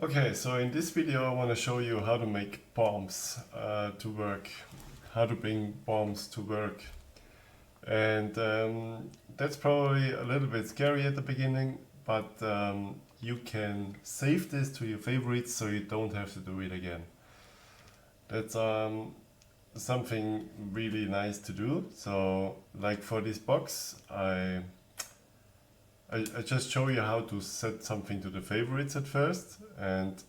Okay, so in this video I want to show you how to make bombs to work, how to bring bombs to work. And that's probably a little bit scary at the beginning, but you can save this to your favorites so you don't have to do it again. That's something really nice to do. So like for this box, I just show you how to set something to the favorites at first, and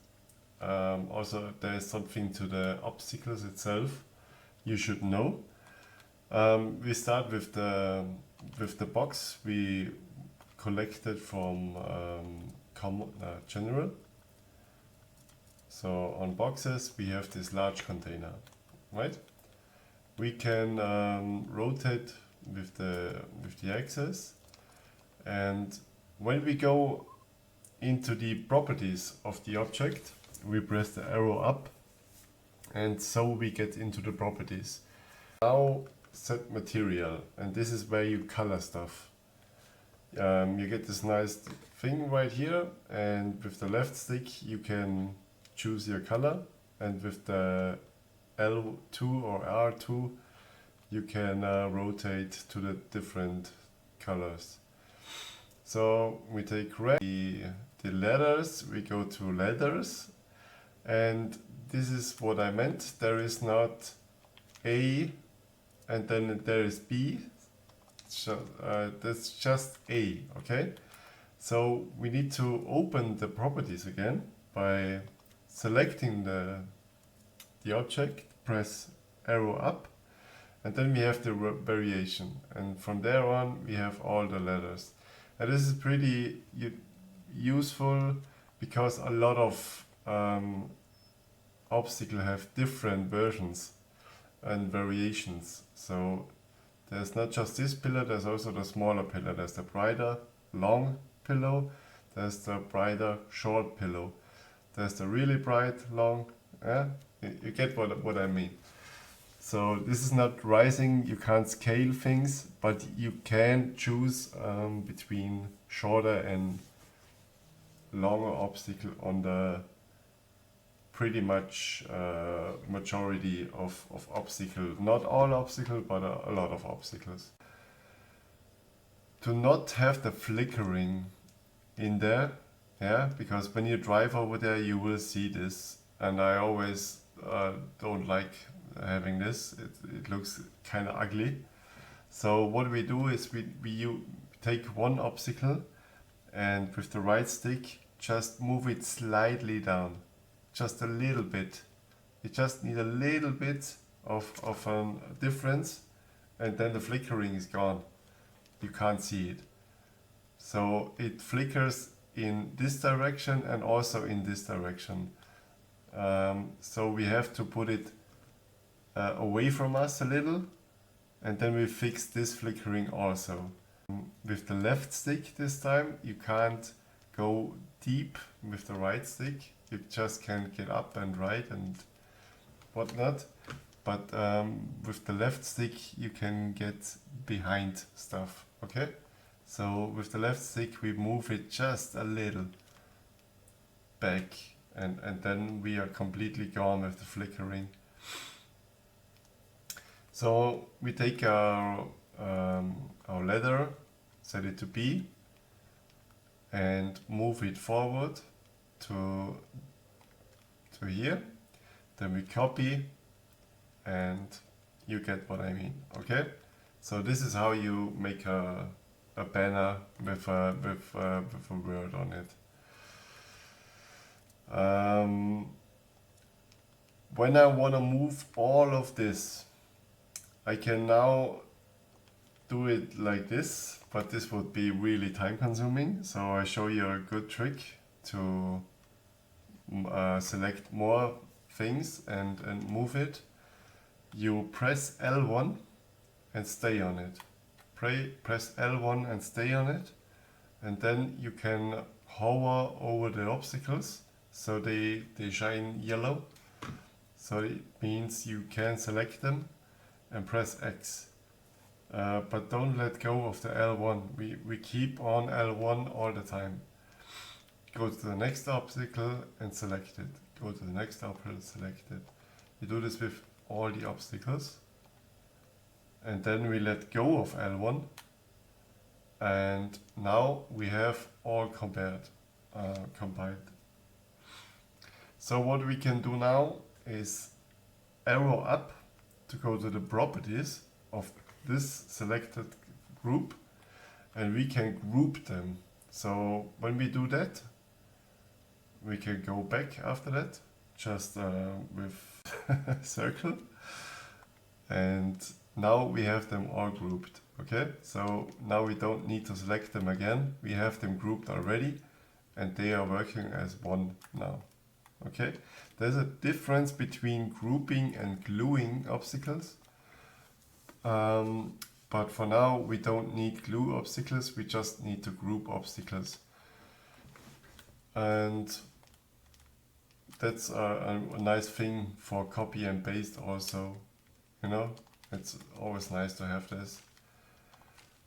also there's something to the obstacles itself you should know. We start with the box we collected from general. So on boxes we have this large container, right? We can rotate with the axis. And when we go into the properties of the object, we press the arrow up, and so we get into the properties. Now set material, and this is where you color stuff. You get this nice thing right here, and with the left stick you can choose your color, and with the L2 or R2 you can rotate to the different colors. So we take red, the letters, we go to letters, and this is what I meant. There is not A and then there is B, that's just A, okay? So we need to open the properties again by selecting the object, press arrow up, and then we have the variation, and from there on we have all the letters. And this is pretty useful because a lot of obstacles have different versions and variations. So there's not just this pillar, there's also the smaller pillar. There's the brighter long pillow, there's the brighter short pillow, there's the really bright long, yeah? You get what I mean. So this is not rising, you can't scale things, but you can choose between shorter and longer obstacle on the pretty much majority of obstacles. Not all obstacles, but a lot of obstacles. To not have the flickering in there, yeah, because when you drive over there you will see this, and I always don't like having this. It looks kind of ugly. So what we do is we take one obstacle, and with the right stick just move it slightly down, just a little bit. You just need a little bit of a difference, and then the flickering is gone. You can't see it. So it flickers in this direction and also in this direction. So we have to put it away from us a little, and then we fix this flickering also. With the left stick this time you can't go deep with the right stick, you just can get up and right and whatnot, but with the left stick you can get behind stuff, okay? So with the left stick we move it just a little back, and then we are completely gone with the flickering. So we take our letter, set it to B, and move it forward to here. Then we copy, and you get what I mean, okay? So this is how you make a banner with a word on it. When I want to move all of this, I can now do it like this, but this would be really time consuming. So I show you a good trick to select more things and move it. You press L1 and stay on it. Press L1 and stay on it, and then you can hover over the obstacles so they shine yellow. So it means you can select them and press X. But don't let go of the L1. We keep on L1 all the time. go to the next obstacle and select it. Go to the next obstacle, select it. You do this with all the obstacles. And then we let go of L1. And now we have all combined. So what we can do now is arrow up to go to the properties of this selected group, and we can group them. So when we do that, we can go back after that, just with circle, and now we have them all grouped. Okay, so now we don't need to select them again, we have them grouped already, and they are working as one now. Okay, there's a difference between grouping and gluing obstacles. But for now, we don't need glue obstacles, we just need to group obstacles. And that's a nice thing for copy and paste also, you know, it's always nice to have this.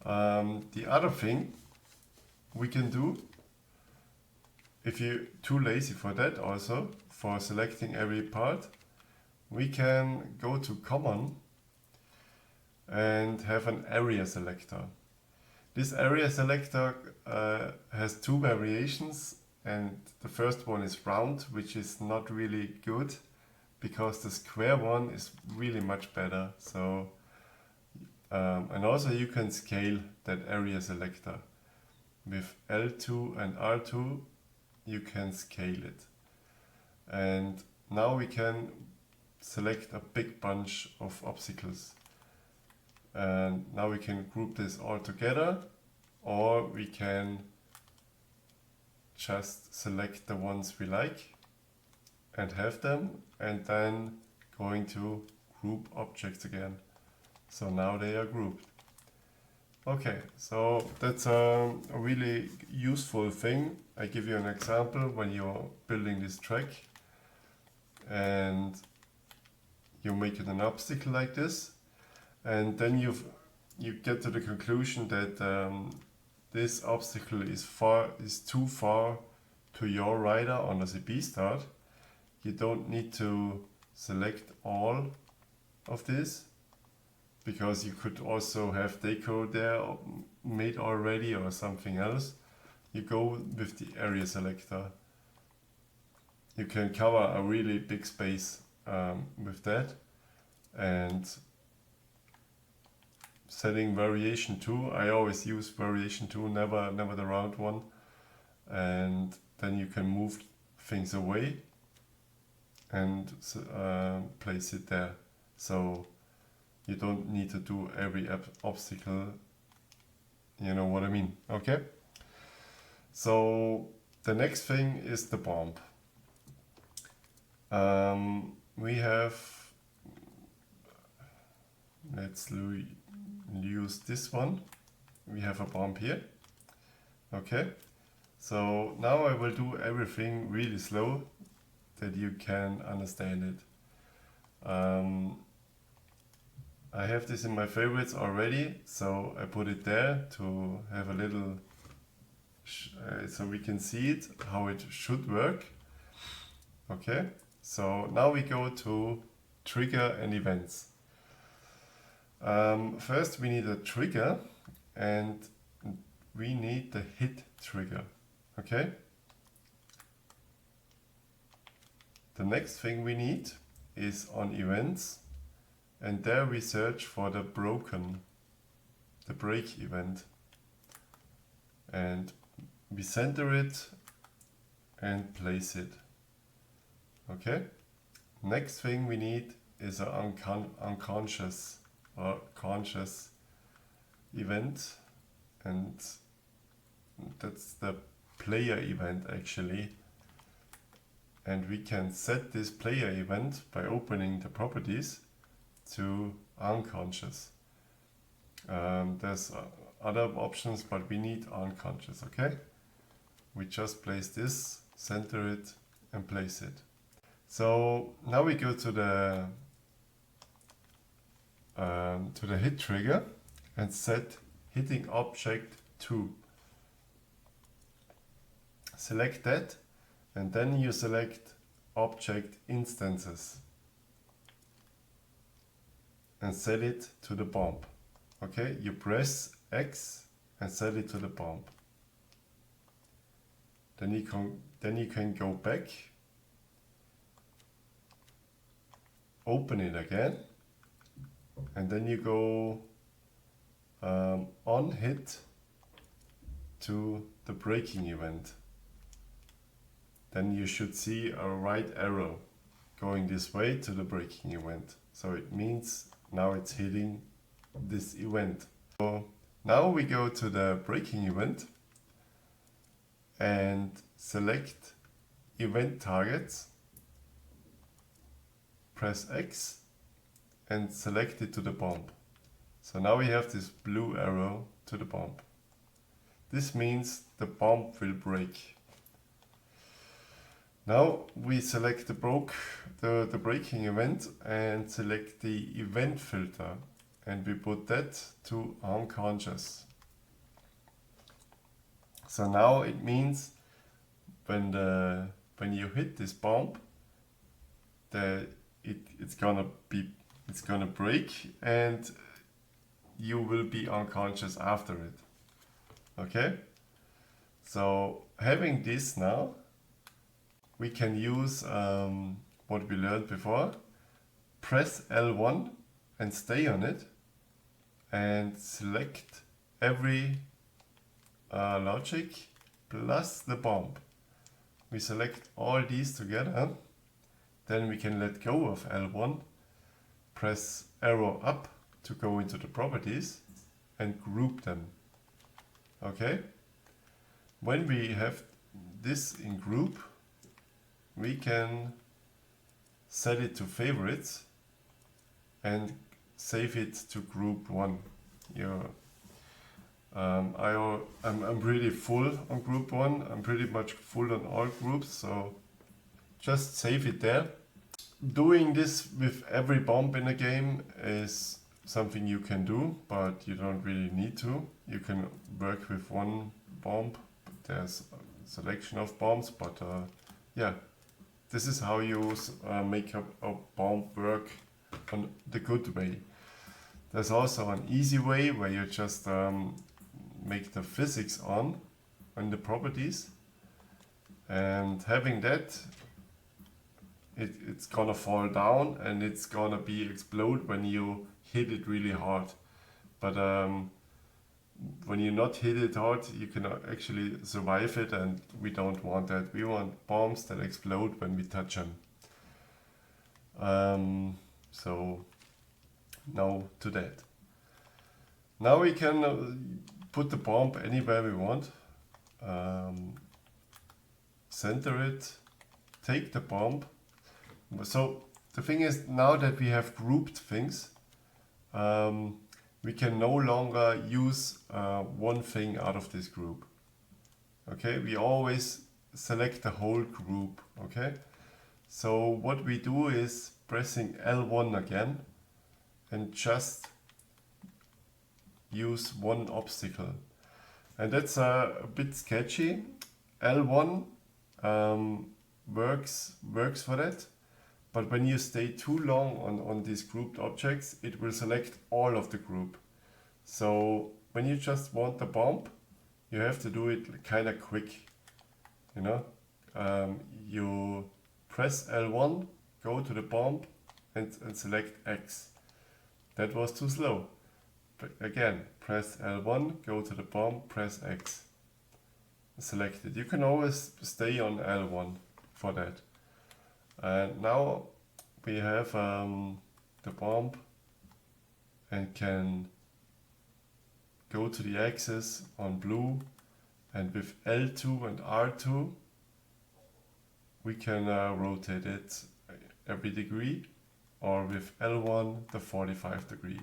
The other thing we can do, if you're too lazy for that also, for selecting every part, we can go to Common and have an area selector. This area selector has two variations, and the first one is round, which is not really good because the square one is really much better. So and also you can scale that area selector. With L2 and R2 you can scale it. And now we can select a big bunch of obstacles. And now we can group this all together, or we can just select the ones we like and have them, and then going to group objects again. So now they are grouped. Okay, so that's a really useful thing. I give you an example when you're building this track and you make it an obstacle like this, and then you get to the conclusion that this obstacle is too far to your rider on the CB start. You don't need to select all of this, because you could also have deco there made already or something else. You go with the area selector. You can cover a really big space with that, and setting variation 2. I always use variation 2, never the round one, and then you can move things away and place it there. So you don't need to do every obstacle, you know what I mean, okay? So the next thing is the bump. We have, let's use this one. We have a bump here, okay? So now I will do everything really slow that you can understand it. I have this in my favorites already, so I put it there to have a little, so we can see it, how it should work. Okay, so now we go to trigger and events. First we need a trigger, and we need the hit trigger. Okay. The next thing we need is on events, and there we search for the break event, and we center it and place it. Okay. Next thing we need is an unconscious or conscious event, and that's the player event actually. And we can set this player event by opening the properties to unconscious. There's other options, but we need unconscious, okay? We just place this, center it, and place it. So now we go to the hit trigger and set hitting object 2. select that, and then you select object instances and set it to the bump. Okay, you press X and set it to the bump. Then you can go back, open it again, and then you go on hit to the breaking event. Then you should see a right arrow going this way to the breaking event. So it means now it's hitting this event. So now we go to the breaking event and select event targets, press X and select it to the bump. So now we have this blue arrow to the bump. This means the bump will break. Now we select the breaking event and select the event filter, and we put that to unconscious. So now it means when you hit this bump, it's gonna break and you will be unconscious after it. Okay? So having this now, we can use what we learned before. Press L1 and stay on it and select every logic plus the bump. We select all these together, then we can let go of L1, press arrow up to go into the properties and group them. Okay? When we have this in group, we can set it to favorites and save it to group 1. I'm really full on group 1. I'm pretty much full on all groups, so just save it there. Doing this with every bump in a game is something you can do, but you don't really need to. You can work with one bump. There's a selection of bumps, but yeah, this is how you make a bump work on the good way. There's also an easy way where you just make the physics on the properties, and having that, it's gonna fall down and it's gonna be explode when you hit it really hard. But when you not hit it hard, you can actually survive it, and we don't want that. We want bombs that explode when we touch them. So no to that. Now we can put the bomb anywhere we want. Center it, take the bomb. So the thing is, now that we have grouped things, we can no longer use one thing out of this group. Okay, we always select the whole group. Okay, so what we do is pressing L1 again and just use one obstacle, and that's a bit sketchy. L1 works for that. But when you stay too long on these grouped objects, it will select all of the group. So when you just want the bump, you have to do it kind of quick. You know, you press L1, go to the bump, and select X. That was too slow. But again, press L1, go to the bump, press X. Select it. You can always stay on L1 for that. And now we have the bump and can go to the axis on blue, and with L2 and R2 we can rotate it every degree, or with L1 the 45 degree.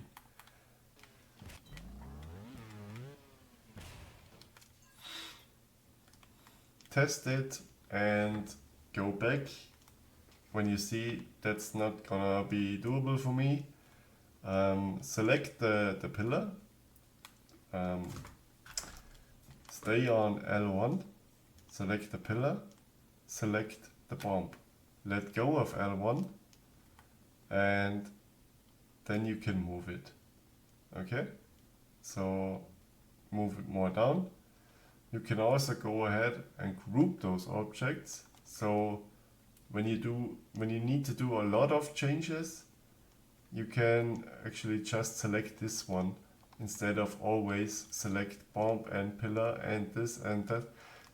Test it and go back when you see that's not gonna be doable for me. Select the pillar, stay on L1 select the pillar, select the bomb. Let go of L1 and then you can move it. Okay? So move it more down. You can also go ahead and group those objects. So when you need to do a lot of changes, you can actually just select this one instead of always select bomb and pillar and this and that.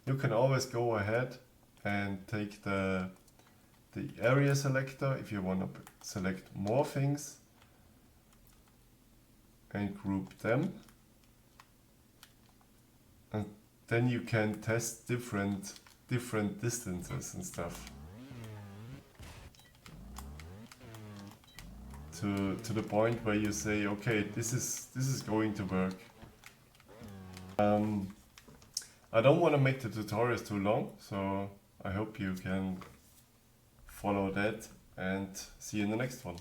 You can always go ahead and take the area selector if you want to select more things and group them. And then you can test different distances and stuff. To the point where you say, okay, this is going to work. I don't want to make the tutorials too long, so I hope you can follow that and see you in the next one.